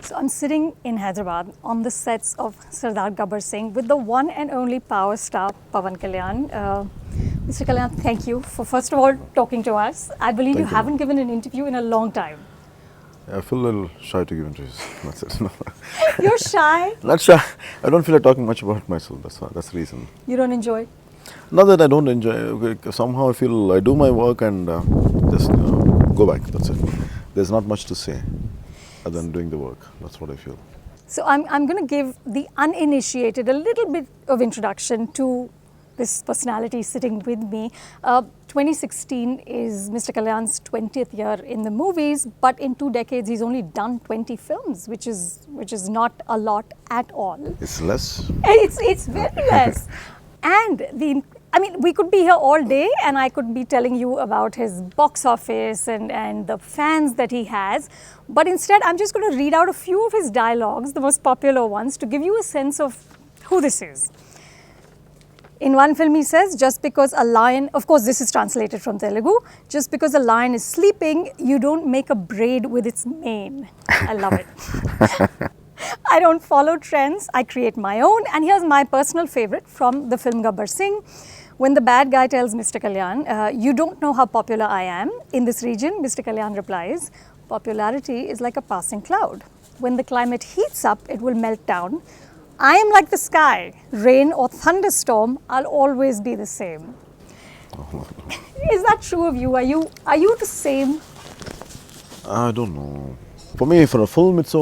So I'm sitting in Hyderabad on the sets of Sardar Gabbar Singh with the one and only power star Pawan Kalyan. Mr. Kalyan, thank you for first of all talking to us. I believe Thank you you, haven't ma'am. given an interview in a long time. I feel a little shy to give interviews. That's it. No. You're shy. Not shy. I don't feel like talking much about myself. That's the reason. You don't enjoy. Not that I don't enjoy. Somehow I feel I do my work and just go back. That's it. There's not much to say other than doing the work. That's what I feel. So I'm going to give the uninitiated a little bit of introduction to this personality sitting with me. 2016 is Mr. Kalyan's 20th year in the movies, but in 2 decades he's only done 20 films, which is not a lot at all. It's less. It's very less. And we could be here all day and I could be telling you about his box office and the fans that he has. But instead, I'm just going to read out a few of his dialogues, the most popular ones, to give you a sense of who this is. In one film, he says, just because a lion, of course, this is translated from Telugu, just because a lion is sleeping, you don't make a braid with its mane. I love it. I don't follow trends, I create my own. And here's my personal favorite from the film Gabbar Singh. When the bad guy tells Mr. Kalyan, you don't know how popular I am in this region, Mr. Kalyan replies, popularity is like a passing cloud. When the climate heats up, it will melt down. I am like the sky, rain or thunderstorm, I'll always be the same. Is that true of you? Are you the same? I don't know. For me, for a film, it's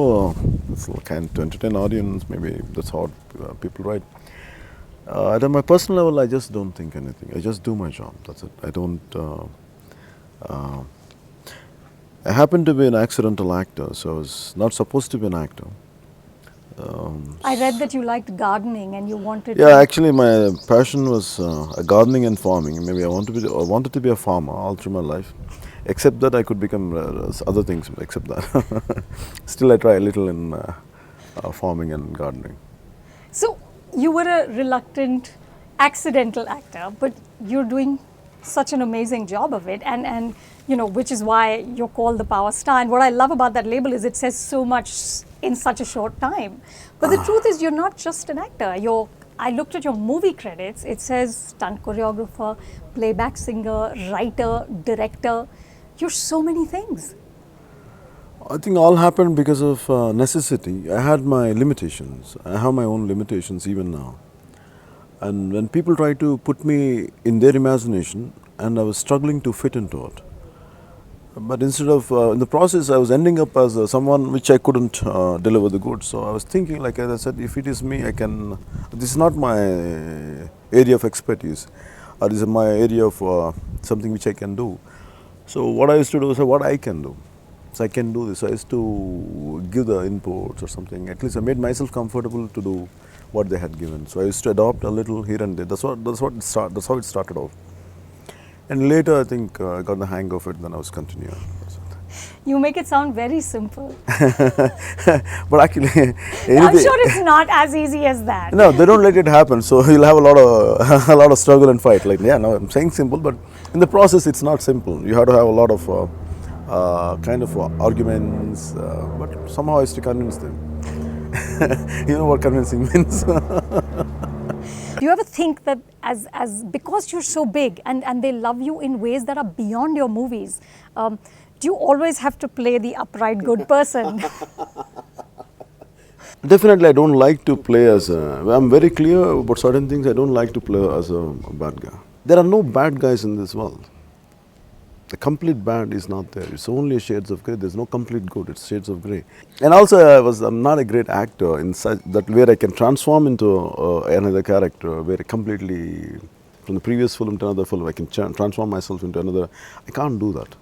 kind to entertain audience. Maybe that's how people write. At my personal level, I just don't think anything. I just do my job. That's it. I don't. I happen to be an accidental actor, so I was not supposed to be an actor. I read that you liked gardening and you wanted Yeah, to... actually, my passion was gardening and farming. Maybe I wanted to be a farmer all through my life. Except that I could become other things. Except that, still I try a little in farming and gardening. So you were a reluctant, accidental actor, but you're doing such an amazing job of it, and which is why you're called the power star. And what I love about that label is it says so much in such a short time. But the truth is, you're not just an actor. I looked at your movie credits. It says stunt choreographer, playback singer, writer, director. You're so many things. I think all happened because of necessity. I had my limitations. I have my own limitations even now. And when people try to put me in their imagination, and I was struggling to fit into it. But instead of, in the process, I was ending up as someone which I couldn't deliver the goods. So I was thinking, like as I said, if it is me, I can, this is not my area of expertise, or this is my area of something which I can do. So what I used to do is what I can do. So I can do this. So I used to give the inputs or something. At least I made myself comfortable to do what they had given. So I used to adopt a little here and there. That's how it started off. And later I think I got the hang of it. Then I was continuing. You make it sound very simple. But actually, I'm sure it's not as easy as that. No, they don't let it happen. So you'll have a lot of struggle and fight. Like, yeah, no, I'm saying simple, but in the process, it's not simple. You have to have a lot of kind of arguments, but somehow I used to convince them. You know what convincing means. Do you ever think that as because you're so big and they love you in ways that are beyond your movies, do you always have to play the upright good person? Definitely, I don't like to play as I'm very clear about certain things. I don't like to play as a bad guy. There are no bad guys in this world. The complete bad is not there. It's only shades of grey. There's no complete good. It's shades of grey. And also, I'm not a great actor in such that where I can transform into another character, where I completely, from the previous film to another film, I can transform myself into another. I can't do that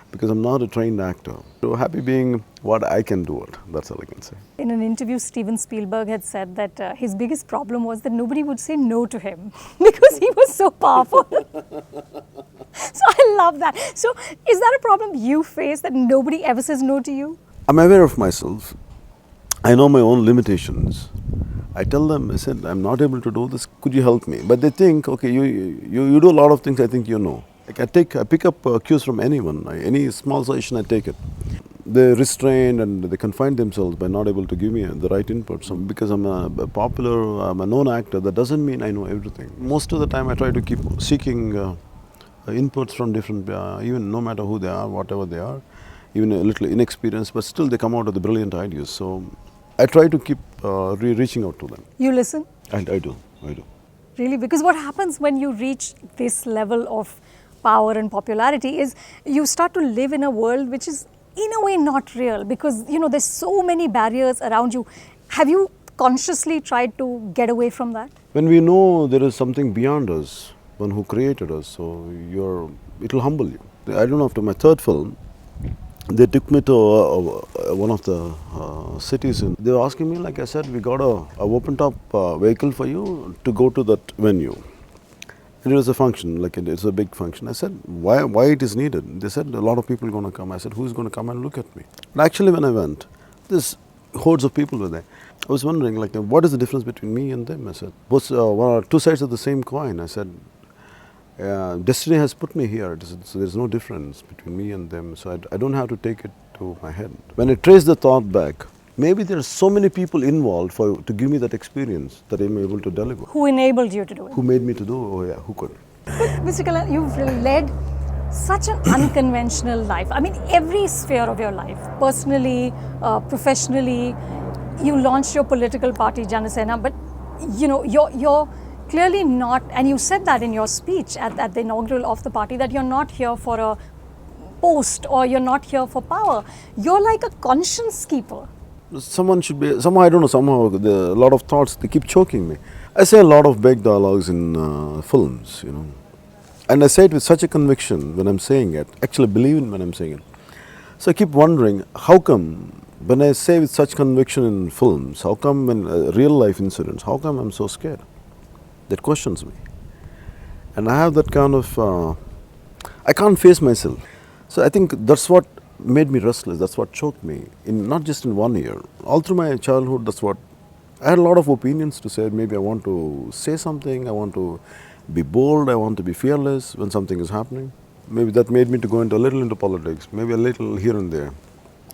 because I'm not a trained actor. So happy being what I can do it. That's all I can say. In an interview, Steven Spielberg had said that his biggest problem was that nobody would say no to him because he was so powerful. So I love that. So is that a problem you face, that nobody ever says no to you? I'm aware of myself. I know my own limitations. I tell them, I said, I'm not able to do this. Could you help me? But they think, okay, you do a lot of things I think you know. Like I pick up cues from anyone. Any small suggestion, I take it. they restrain and they confine themselves by not able to give me the right input. So because I'm a popular, I'm a known actor, that doesn't mean I know everything. Most of the time I try to keep seeking inputs from different, even no matter who they are, whatever they are, even a little inexperienced, but still they come out with the brilliant ideas. So I try to keep reaching out to them. You listen? And I do. Really? Because what happens when you reach this level of power and popularity is you start to live in a world which is in a way not real, because there's so many barriers around you. Have you consciously tried to get away from that? When we know there is something beyond us, one who created us, so it'll humble you. I don't know, after my third film, they took me to one of the cities, and they were asking me, like I said, we got a open top vehicle for you to go to that venue. And it was a function, like it's a big function. I said, why it is needed? They said, a lot of people are going to come. I said, who's going to come and look at me? And actually, when I went, this hordes of people were there. I was wondering, like, what is the difference between me and them? I said, both two sides of the same coin. I said, destiny has put me here. There's no difference between me and them. So I don't have to take it to my head. When I trace the thought back, maybe there are so many people involved to give me that experience that I'm able to deliver. Who enabled you to do it? Who made me to do it? Oh yeah, who could? But Mr. Kalyan, you've led such an unconventional life. I mean, every sphere of your life, personally, professionally. You launched your political party, Janasena, but you're clearly not, and you said that in your speech at the inaugural of the party, that you're not here for a post or you're not here for power. You're like a conscience keeper. Someone should be, somehow, I don't know, somehow a lot of thoughts, they keep choking me. I say a lot of big dialogues in films, and I say it with such a conviction when I'm saying it, actually believe in when I'm saying it. So I keep wondering, how come when I say with such conviction in films, how come in real life incidents, how come I'm so scared? That questions me. And I have that kind of, I can't face myself. So I think that's what made me restless, that's what choked me, not just in 1 year. All through my childhood, that's what, I had a lot of opinions to say. Maybe I want to say something, I want to be bold, I want to be fearless when something is happening. Maybe that made me to go into a little into politics, maybe a little here and there.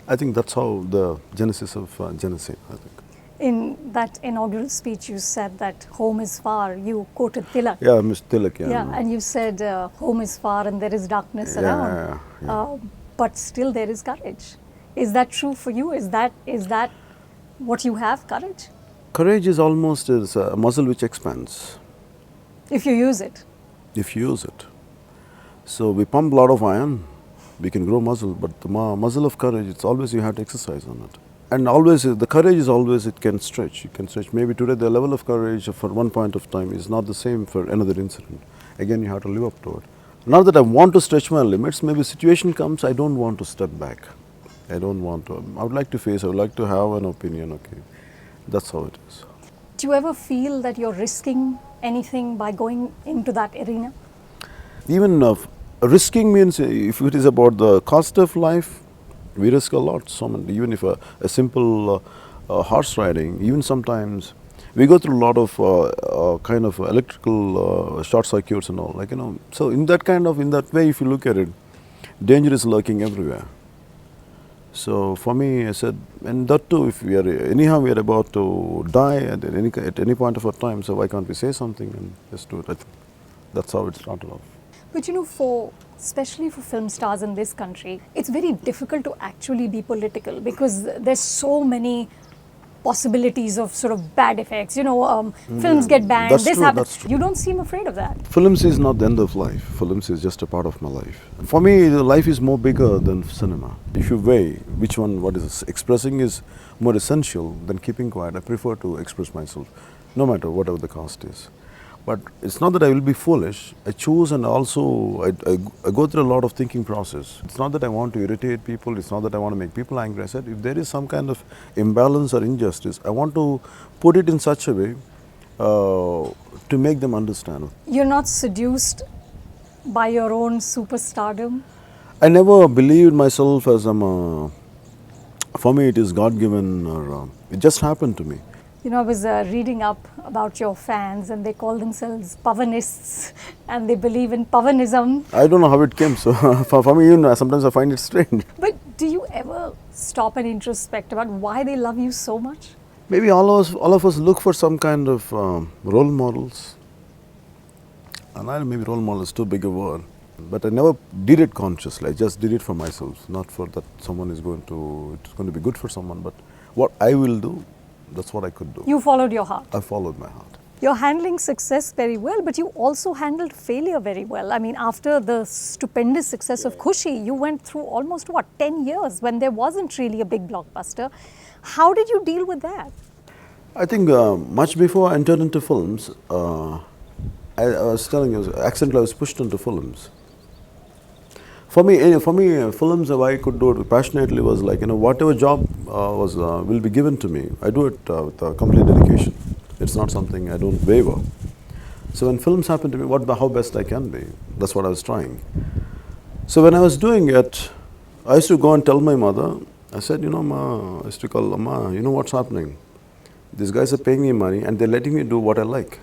I think that's how the genesis of Janasena, I think. In that inaugural speech, you said that home is far. You quoted Tilak. Yeah, Mr. Tilak, yeah. Yeah, and you said home is far and there is darkness around. Yeah. But still there is courage. Is that true for you? Is that what you have, courage? Courage is almost a muscle which expands. If you use it. If you use it. So we pump a lot of iron, we can grow muscle, but the muscle of courage, it's always you have to exercise on it. And always, the courage is always, it can stretch. Maybe today the level of courage for one point of time is not the same for another incident. Again, you have to live up to it. Not that I want to stretch my limits, maybe a situation comes, I don't want to step back. I don't want to. I would like to face, I would like to have an opinion, okay. That's how it is. Do you ever feel that you're risking anything by going into that arena? Even risking means, if it is about the cost of life, we risk a lot. Even if a simple horse riding, even sometimes we go through a lot of kind of electrical short circuits and all, So in that way, if you look at it, danger is lurking everywhere. So for me, I said, and that too, if we are about to die at any point of our time, so why can't we say something and just do it? I think that's how it started off. But especially for film stars in this country, it's very difficult to actually be political because there's so many possibilities of sort of bad effects. Films get banned, this happens. That's true. You don't seem afraid of that. Films is not the end of life. Films is just a part of my life. For me, life is more bigger than cinema. If you weigh what is expressing is more essential than keeping quiet, I prefer to express myself, no matter whatever the cost is. But it's not that I will be foolish. I choose, and also I go through a lot of thinking process. It's not that I want to irritate people. It's not that I want to make people angry. I said, if there is some kind of imbalance or injustice, I want to put it in such a way to make them understand. You're not seduced by your own superstardom? I never believed myself as for me it is God-given, or it just happened to me. I was reading up about your fans, and they call themselves Pawanists, and they believe in Pawanism. I don't know how it came. So for me, sometimes I find it strange. But Do you ever stop and introspect about why they love you so much? Maybe all of us look for some kind of role models. And I maybe role model is too big a word. But I never did it consciously. I just did it for myself, not for that someone is going to, it's going to be good for someone, but what I will do, that's what I could do. You followed your heart. I followed my heart. You're handling success very well, but you also handled failure very well. I mean, after the stupendous success of Khushi, you went through almost, 10 years when there wasn't really a big blockbuster. How did you deal with that? I think much before I entered into films, I was telling you, accidentally I was pushed into films. For me, films, why I could do it passionately was like, whatever job will be given to me, I do it with complete dedication. It's not something I don't waver. So when films happen to me, how best I can be, that's what I was trying. So when I was doing it, I used to go and tell my mother, I said, Ma, I used to call, Ma, you know what's happening? These guys are paying me money and they're letting me do what I like.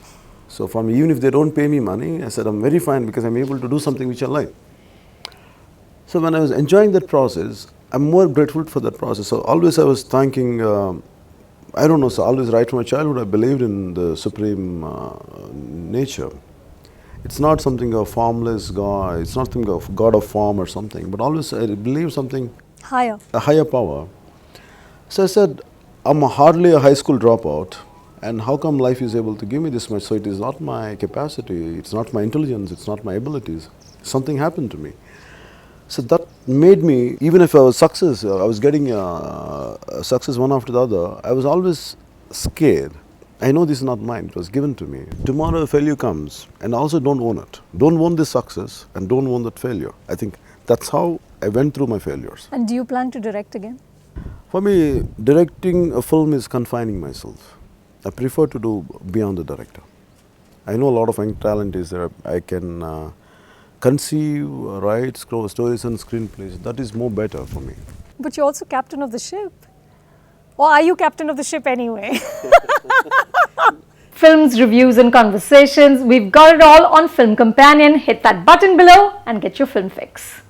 So for me, even if they don't pay me money, I said, I'm very fine because I'm able to do something which I like. So when I was enjoying that process, I'm more grateful for that process. So always I was thanking, I don't know, so always right from my childhood I believed in the supreme nature. It's not something of formless God, it's not something of God of form or something, but always I believe something Higher. a higher power. So I said, I'm hardly a high school dropout, and how come life is able to give me this much? So it is not my capacity, it's not my intelligence, it's not my abilities. Something happened to me. So that made me, even if I was I was getting success one after the other, I was always scared. I know this is not mine, it was given to me. Tomorrow a failure comes, and also don't own it. Don't own this success and don't own that failure. I think that's how I went through my failures. And do you plan to direct again? For me, directing a film is confining myself. I prefer to do beyond the director. I know a lot of young talent is there. I can conceive, write, stories and screenplays. That is more better for me. But you're also captain of the ship. Or are you captain of the ship anyway? Films, reviews and conversations. We've got it all on Film Companion. Hit that button below and get your film fix.